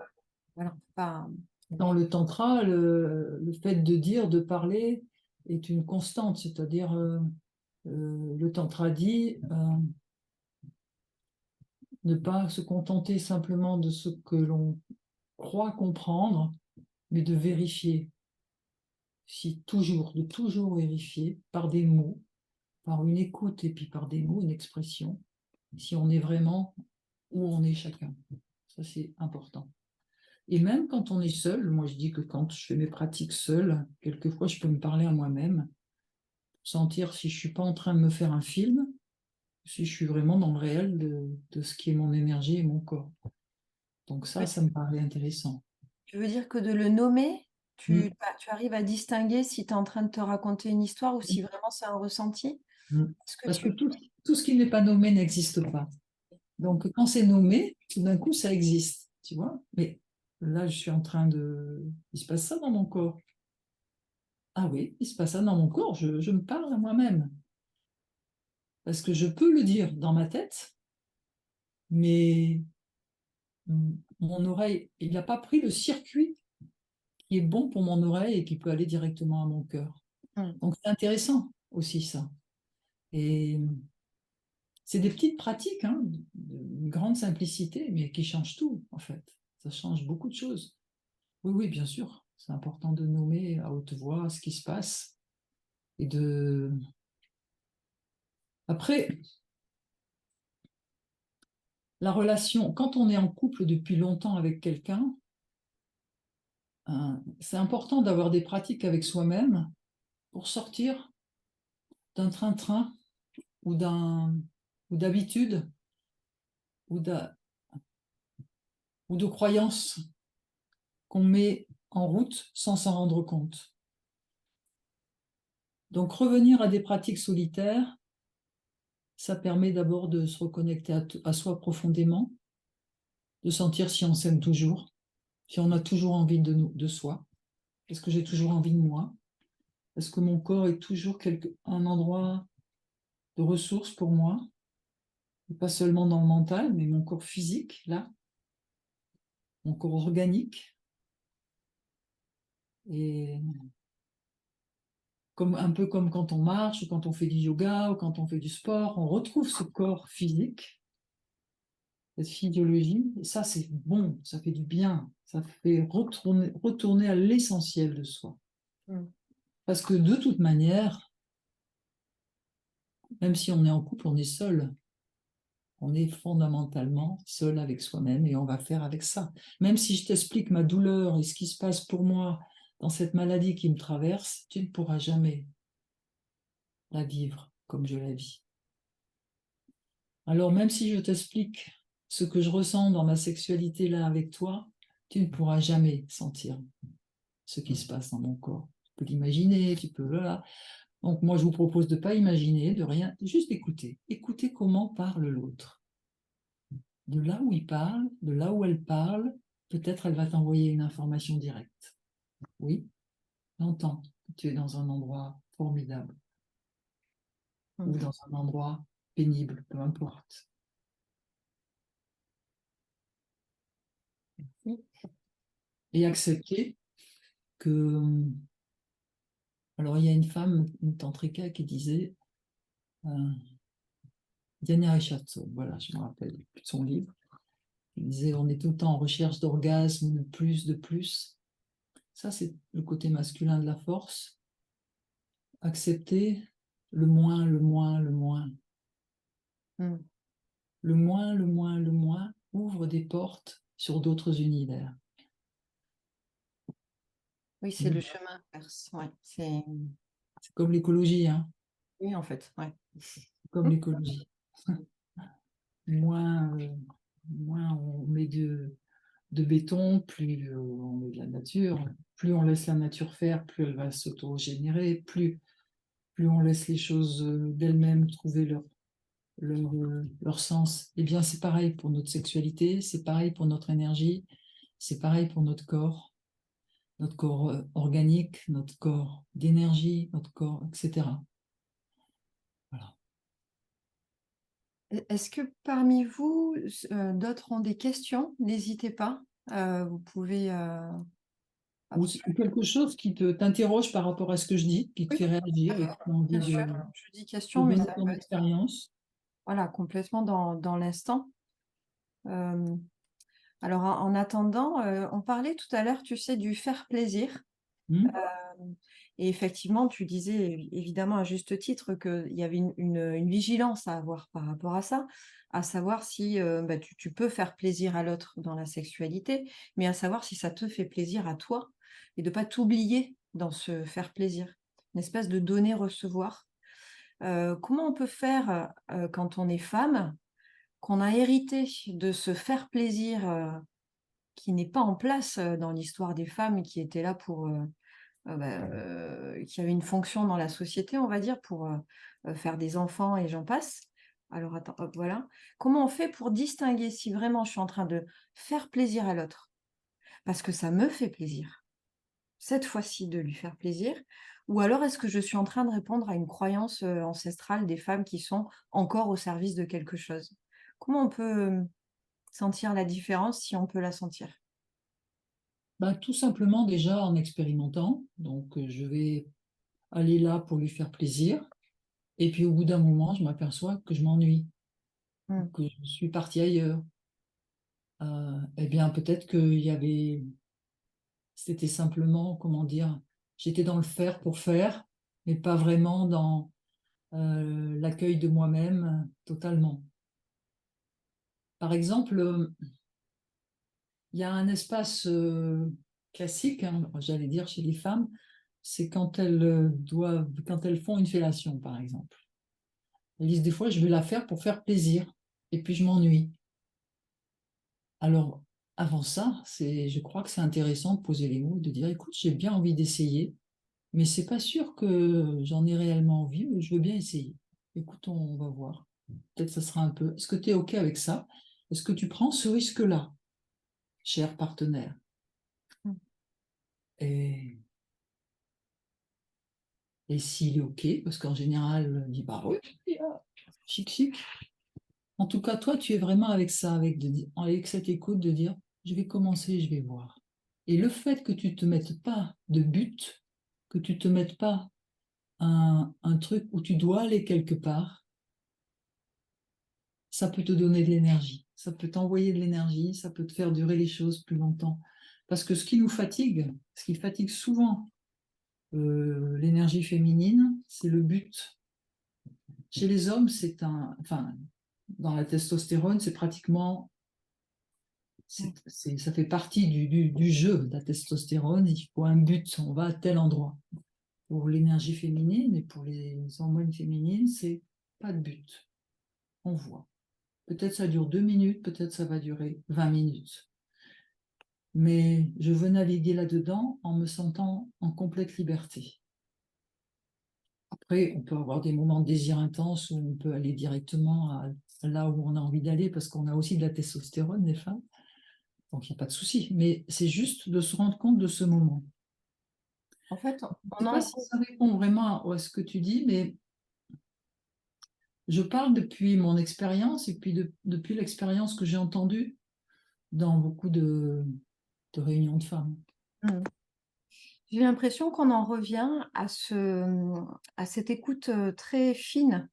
voilà, pas... Dans le tantra, le fait de dire, de parler est une constante, c'est-à-dire le tantra dit ne pas se contenter simplement de ce que l'on croit comprendre, mais de vérifier. de toujours vérifier par des mots, par une écoute et puis par des mots, une expression, si on est vraiment où on est chacun. Ça, c'est important. Et même quand on est seul, moi je dis que quand je fais mes pratiques seule, quelquefois je peux me parler à moi-même, sentir si je suis pas en train de me faire un film, si je suis vraiment dans le réel de ce qui est mon énergie et mon corps. Donc ça me paraît intéressant. Tu veux dire que de le nommer, Mm, tu arrives à distinguer si tu es en train de te raconter une histoire ou si vraiment c'est un ressenti? mm. Est-ce que Parce que tu... tout ce qui n'est pas nommé n'existe pas. Donc quand c'est nommé, tout d'un coup ça existe, tu vois. Mais là je suis en train de... Il se passe ça dans mon corps. Ah oui, il se passe ça dans mon corps, je me parle à moi-même. Parce que je peux le dire dans ma tête, mais mon oreille, il n'a pas pris le circuit qui est bon pour mon oreille et qui peut aller directement à mon cœur. Mm. Donc c'est intéressant aussi ça. Et c'est des petites pratiques, hein, d'une grande simplicité, mais qui changent tout en fait. Ça change beaucoup de choses. Oui, oui, bien sûr. C'est important de nommer à haute voix ce qui se passe et de. Après, la relation, quand on est en couple depuis longtemps avec quelqu'un, c'est important d'avoir des pratiques avec soi-même pour sortir d'un train-train ou ou d'habitude ou ou de croyances qu'on met en route sans s'en rendre compte. Donc revenir à des pratiques solitaires, ça permet d'abord de se reconnecter à soi profondément, de sentir si on s'aime toujours, si on a toujours envie de soi. Est-ce que j'ai toujours envie de moi? Est-ce que mon corps est toujours un endroit de ressources pour moi? Et pas seulement dans le mental, mais mon corps physique, là, mon corps organique. Et un peu comme quand on marche, ou quand on fait du yoga, ou quand on fait du sport, on retrouve ce corps physique, cette physiologie. Et ça, c'est bon, ça fait du bien. Ça fait retourner à l'essentiel de soi. Mm. Parce que de toute manière, même si on est en couple, on est seul. On est fondamentalement seul avec soi-même et on va faire avec ça. Même si je t'explique ma douleur et ce qui se passe pour moi dans cette maladie qui me traverse, tu ne pourras jamais la vivre comme je la vis. Alors même si je t'explique ce que je ressens dans ma sexualité là avec toi, tu ne pourras jamais sentir ce qui se passe dans mon corps. Tu peux l'imaginer, tu peux... Voilà. Donc moi je vous propose de ne pas imaginer, de rien, juste écouter. Écouter comment parle l'autre. De là où il parle, de là où elle parle, peut-être elle va t'envoyer une information directe. Oui, j'entends que tu es dans un endroit formidable ou dans un endroit pénible, peu importe. Et accepter que... Alors il y a une femme, une tantrika qui disait, Diana Echatso, voilà, je me rappelle plus de son livre, il disait on est tout le temps en recherche d'orgasme, de plus, de plus. Ça, c'est le côté masculin de la force. Accepter le moins, le moins, le moins. Mm. Le moins, le moins, le moins ouvre des portes sur d'autres univers. Oui, c'est le chemin inverse. Ouais, c'est... C'est comme l'écologie, hein, Oui, en fait. Ouais. comme l'écologie. Moins, moins on met de béton, plus on met de la nature, plus on laisse la nature faire, plus elle va s'auto-générer, plus on laisse les choses d'elles-mêmes trouver leur sens. Eh bien, c'est pareil pour notre sexualité, c'est pareil pour notre énergie, c'est pareil pour notre corps organique, notre corps d'énergie, notre corps, etc. Voilà. Est-ce que parmi vous, d'autres ont des questions? N'hésitez pas. Vous pouvez... Ou quelque chose qui t'interroge par rapport à ce que je dis, qui te Oui, fait réagir et qui a envie bien sûr. Je dis question, mais donner ça ton peut être expérience. voilà, complètement dans l'instant. Alors, en attendant, on parlait tout à l'heure, tu sais, du faire plaisir. Hmm. Euh, Et effectivement, tu disais évidemment à juste titre qu'il y avait une vigilance à avoir par rapport à ça, à savoir si bah, tu peux faire plaisir à l'autre dans la sexualité, mais à savoir si ça te fait plaisir à toi et de ne pas t'oublier dans ce faire plaisir. Une espèce de donner-recevoir. Comment on peut faire quand on est femme, qu'on a hérité de ce faire plaisir qui n'est pas en place dans l'histoire des femmes et qui était là pour qui avait une fonction dans la société, on va dire, pour faire des enfants et j'en passe. Alors attends, hop, voilà. Comment on fait pour distinguer si vraiment je suis en train de faire plaisir à l'autre, parce que ça me fait plaisir, cette fois-ci de lui faire plaisir, ou alors est-ce que je suis en train de répondre à une croyance ancestrale des femmes qui sont encore au service de quelque chose? Comment on peut sentir la différence si on peut la sentir? Ben, tout simplement déjà en expérimentant. Donc, je vais aller là pour lui faire plaisir. Et puis, au bout d'un moment, je m'aperçois que je m'ennuie, ou Mm. que je suis partie ailleurs. Eh bien, peut-être qu'il y avait, c'était simplement, comment dire, j'étais dans le faire pour faire, mais pas vraiment dans l'accueil de moi-même totalement. Par exemple, il y a un espace classique, hein, j'allais dire chez les femmes, c'est quand elles quand elles font une fellation, par exemple. Elles disent des fois, je vais la faire pour faire plaisir, et puis je m'ennuie. Alors, avant ça, je crois que c'est intéressant de poser les mots, de dire, écoute, j'ai bien envie d'essayer, mais c'est pas sûr que j'en ai réellement envie, mais je veux bien essayer. Écoute, on va voir. Peut-être ça sera un peu. Est-ce que tu es OK avec ça? Est-ce que tu prends ce risque-là, cher partenaire? Mm. Et, et s'il est OK, parce qu'en général, il dit, bah oui, chic, chic. En tout cas, toi, tu es vraiment avec ça, avec cette écoute de dire, je vais commencer, je vais voir. Et le fait que tu te mettes pas de but, que tu te mettes pas un truc où tu dois aller quelque part, ça peut te donner de l'énergie. Ça peut t'envoyer de l'énergie, ça peut te faire durer les choses plus longtemps. Parce que ce qui nous fatigue, ce qui fatigue souvent l'énergie féminine, c'est le but. Chez les hommes, enfin, dans la testostérone, c'est pratiquement ça fait partie du jeu de la testostérone. Il faut un but, on va à tel endroit. Pour l'énergie féminine et pour les hormones féminines, c'est pas de but. On voit. Peut-être ça dure 2 minutes, peut-être ça va durer 20 minutes. Mais je veux naviguer là-dedans en me sentant en complète liberté. Après, on peut avoir des moments de désir intense où on peut aller directement là où on a envie d'aller parce qu'on a aussi de la testostérone, les femmes. Donc, il n'y a pas de souci. Mais c'est juste de se rendre compte de ce moment. En fait, Je ne on sais pas en... si ça répond vraiment à ce que tu dis, mais je parle depuis mon expérience et puis depuis l'expérience que j'ai entendue dans beaucoup de réunions de femmes. Mm. J'ai l'impression qu'on en revient à cette écoute très fine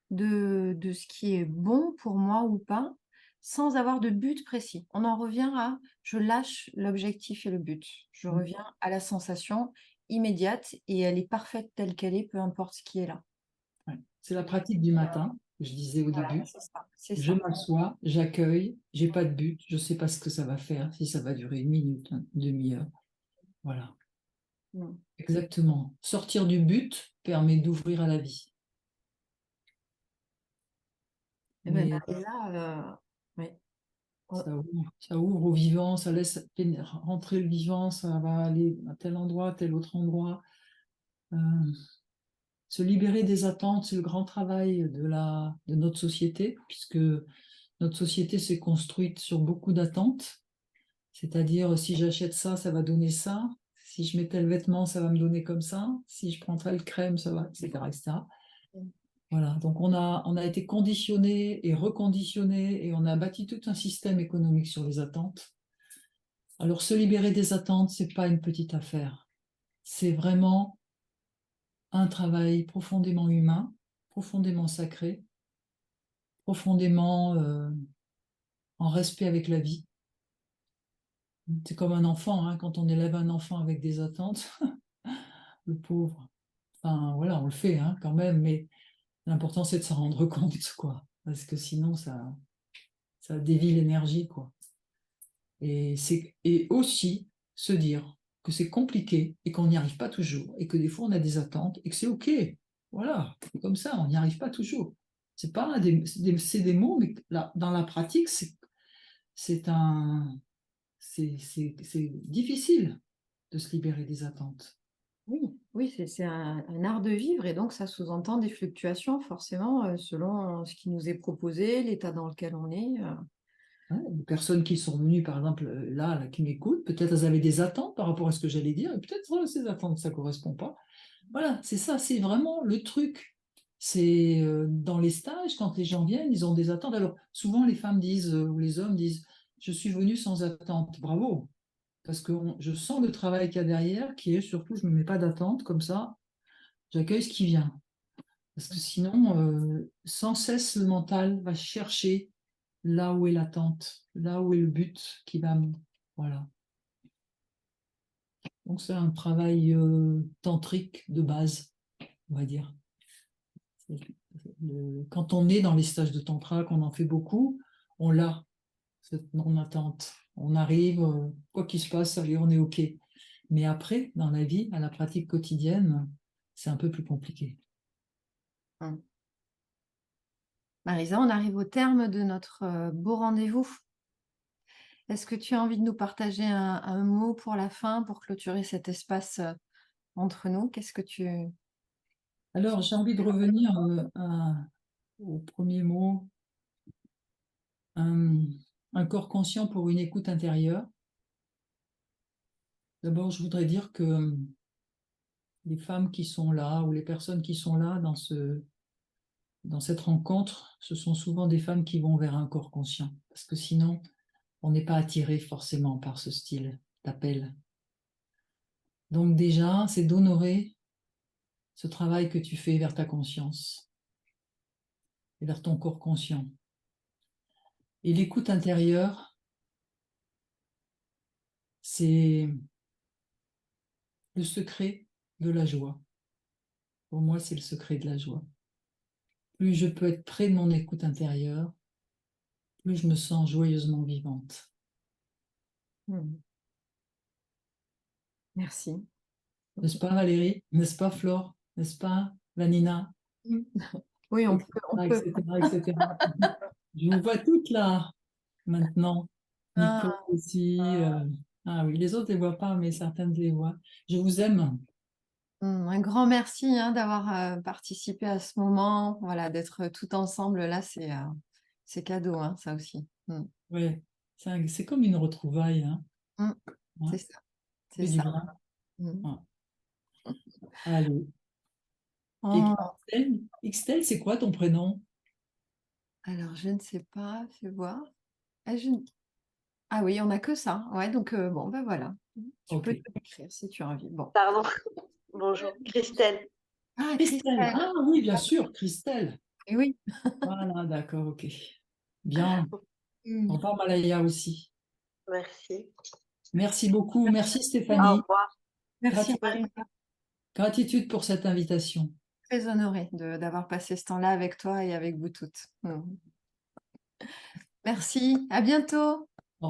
de ce qui est bon pour moi ou pas, sans avoir de but précis. On en revient à je lâche l'objectif et le but. Je reviens à la sensation immédiate et elle est parfaite telle qu'elle est, peu importe ce qui est là. Ouais. C'est la pratique du matin, que je disais au Voilà, début. c'est ça. C'est Je ça. m'assois, j'accueille, j'ai pas de but, je sais pas ce que ça va faire, si ça va durer 1 minute, une demi-heure. Voilà, Mm. exactement. Sortir du but permet d'ouvrir à la vie. Et ben, Mais là, ouais. Oh, ça ouvre au vivant, ça laisse rentrer le vivant, ça va aller à tel endroit, tel autre endroit. Euh, Se libérer des attentes, c'est le grand travail de notre société, puisque notre société s'est construite sur beaucoup d'attentes. C'est-à-dire, si j'achète ça, ça va donner ça. Si je mets tel vêtement, ça va me donner comme ça. Si je prends telle crème, ça va, etc., etc. Voilà. Donc, on a été conditionné et reconditionné et on a bâti tout un système économique sur les attentes. Alors, se libérer des attentes, c'est pas une petite affaire. C'est vraiment un travail profondément humain, profondément sacré, profondément en respect avec la vie. C'est comme un enfant, hein, quand on élève un enfant avec des attentes, le pauvre. Enfin, voilà, on le fait hein, quand même, mais l'important, c'est de s'en rendre compte, quoi. Parce que sinon, ça dévie l'énergie, quoi. Et aussi se dire que c'est compliqué et qu'on n'y arrive pas toujours et que des fois, on a des attentes et que c'est OK. Voilà, c'est comme ça, on n'y arrive pas toujours. C'est pas c'est des mots, mais là, dans la pratique, c'est difficile de se libérer des attentes. Oui, oui, c'est un art de vivre et donc ça sous-entend des fluctuations forcément selon ce qui nous est proposé, l'état dans lequel on est. Hein, les personnes qui sont venues, par exemple, là, qui m'écoutent, peut-être elles avaient des attentes par rapport à ce que j'allais dire, et peut-être ces attentes, ça ne correspond pas. Voilà, c'est ça, c'est vraiment le truc. C'est dans les stages, quand les gens viennent, ils ont des attentes. Alors, souvent, les femmes disent, ou les hommes disent, je suis venu sans attente. Bravo, parce que je sens le travail qu'il y a derrière, qui est surtout, je ne me mets pas d'attente, comme ça, j'accueille ce qui vient. Parce que sinon, sans cesse, le mental va chercher là où est l'attente, là où est le but qui va. Voilà. Donc, c'est un travail tantrique de base, on va dire. Quand on est dans les stages de tantra, qu'on en fait beaucoup, on l'a, cette non-attente. On arrive, quoi qu'il se passe, allez, on est OK. Mais après, dans la vie, à la pratique quotidienne, c'est un peu plus compliqué. Hum. Marisa, on arrive au terme de notre beau rendez-vous. Est-ce que tu as envie de nous partager un mot pour la fin, pour clôturer cet espace entre nous? Qu'est-ce que tu... Alors, j'ai envie de revenir au premier mot, un corps conscient pour une écoute intérieure. D'abord, je voudrais dire que les femmes qui sont là ou les personnes qui sont là dans cette rencontre, ce sont souvent des femmes qui vont vers un corps conscient. Parce que sinon, on n'est pas attiré forcément par ce style d'appel. Donc déjà, c'est d'honorer ce travail que tu fais vers ta conscience et vers ton corps conscient. Et l'écoute intérieure, c'est le secret de la joie. Pour moi, c'est le secret de la joie. Plus je peux être près de mon écoute intérieure, plus je me sens joyeusement vivante. Merci. N'est-ce pas Valérie? N'est-ce pas Flore? N'est-ce pas Vanina? Oui, on peut. Etc., etc. Je vous vois toutes là, maintenant. Nico Ah, aussi. Ah oui, les autres ne les voient pas, mais certaines les voient. Je vous aime. un grand merci hein, d'avoir participé à ce moment, voilà, d'être tout ensemble là, c'est cadeau, hein, ça aussi. Ouais, c'est comme une retrouvaille. Hein. Mm. Ouais, C'est ça, c'est fait du ça. bien. Mm. Ouais. Allez. Et Oh, Xtel, c'est quoi ton prénom? alors, je ne sais pas, fais voir. Ah, ah oui, on n'a que ça. Ouais, donc bon, ben voilà. Tu Ok. peux te l'écrire si tu as envie. Bon. Pardon, bonjour, Christelle. Ah, Christelle. Christelle. Ah oui, bien sûr, Christelle. Et oui. Voilà, d'accord, ok. Bien. Au Mm. revoir, Malaya aussi. Merci. Merci beaucoup. Merci Au Stéphanie. revoir. Merci, Gratitude, Marie. gratitude pour cette invitation. Très honorée d'avoir passé ce temps-là avec toi et avec vous toutes. Merci, à bientôt.